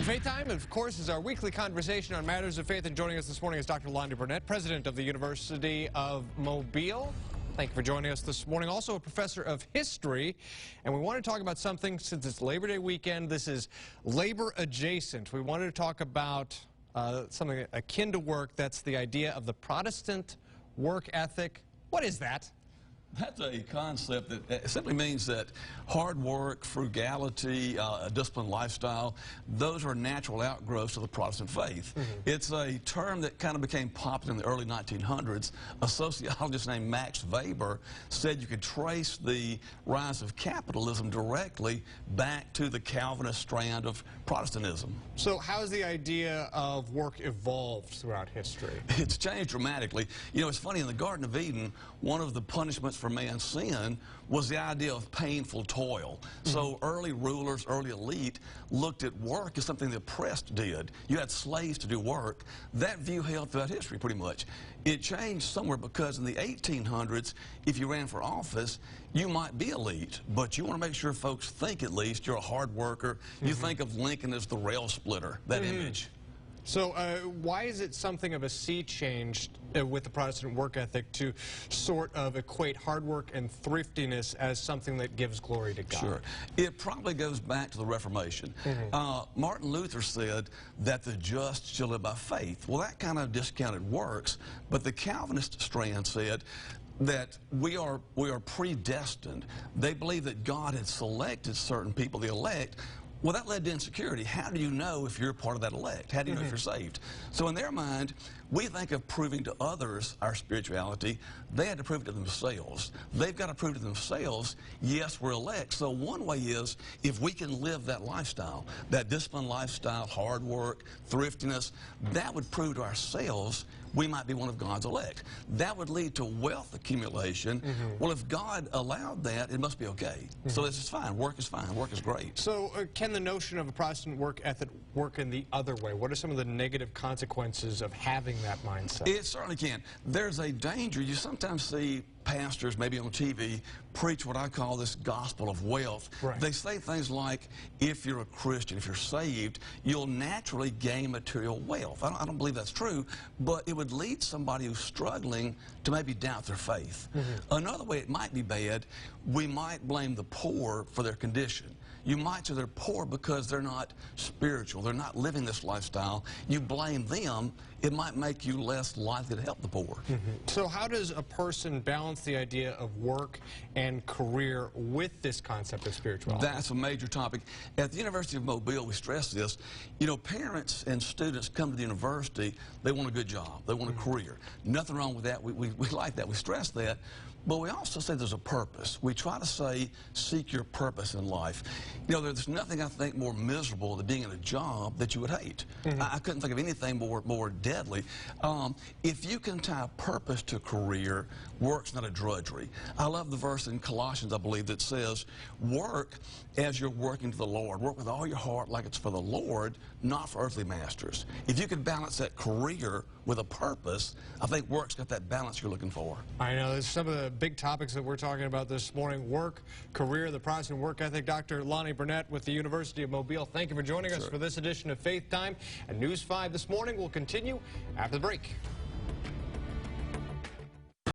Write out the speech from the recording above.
Faith Time, of course, is our weekly conversation on matters of faith. And joining us this morning is Dr. Lonnie Burnett, president of the University of Mobile. Thank you for joining us this morning. Also a professor of history. And we want to talk about something, since it's Labor Day weekend, this is labor adjacent. We wanted to talk about something akin to work. That's the idea of the Protestant work ethic. What is that? That's a concept that simply means that hard work, frugality, a disciplined lifestyle, those are natural outgrowths of the Protestant faith. It's a term that kind of became popular in the early 1900s. A sociologist named Max Weber said you could trace the rise of capitalism directly back to the Calvinist strand of Protestantism. So how has the idea of work evolved throughout history? It's changed dramatically. You know, it's funny, in the Garden of Eden, one of the punishments for man's sin was the idea of painful toil. So early rulers, early elite looked at work as something the oppressed did. You had slaves to do work. That view held throughout history pretty much. It changed somewhere because in the 1800s, if you ran for office, you might be elite, but you want to make sure folks think at least you're a hard worker. You think of Lincoln as the rail splitter, that image. So why is it something of a sea change with the Protestant work ethic to sort of equate hard work and thriftiness as something that gives glory to God? Sure. It probably goes back to the Reformation. Martin Luther said that the just shall live by faith. Well, that kind of discounted works, but the Calvinist strand said that we are predestined. They believe that God had selected certain people, the elect. Well, that led to insecurity. How do you know if you're part of that elect? How do you know if you're saved? So in their mind, we think of proving to others our spirituality. They had to prove it to themselves. They've got to prove to themselves, yes, we're elect. So one way is, if we can live that lifestyle, that disciplined lifestyle, hard work, thriftiness, that would prove to ourselves we might be one of God's elect. That would lead to wealth accumulation. Well, if God allowed that, it must be okay. So this is fine. Work is fine. Work is great. So can the notion of a Protestant work ethic work in the other way? What are some of the negative consequences of having that mindset? It certainly can. There's a danger. You sometimes see pastors, maybe on TV, preach what I call this gospel of wealth. They say things like, if you're a Christian, if you're saved, you'll naturally gain material wealth. I don't believe that's true, but it would lead somebody who's struggling to maybe doubt their faith. Another way it might be bad, we might blame the poor for their condition. You might say they're poor because they're not spiritual, they're not living this lifestyle. You blame them, it might make you less likely to help the poor. So how does a person balance the idea of work and career with this concept of spirituality? That's a major topic. At the University of Mobile, we stress this. You know, parents and students come to the university, they want a good job, they want a career. Nothing wrong with that. We like that, we stress that. But we also say there's a purpose. We try to say, seek your purpose in life. You know, there's nothing, I think, more miserable than being in a job that you would hate. I couldn't think of anything more deadly. If you can tie purpose to career, work's not a drudgery. I love the verse in Colossians, I believe, that says, work as you're working for the Lord. Work with all your heart like it's for the Lord, not for earthly masters. If you could balance that career with a purpose, I think work's got that balance you're looking for. I know. There's some of the big topics that we're talking about this morning: work, career, the Protestant work ethic. Dr. Lonnie Burnett with the University of Mobile, thank you for joining us for this edition of Faith Time. And News 5 this morning will continue after the break.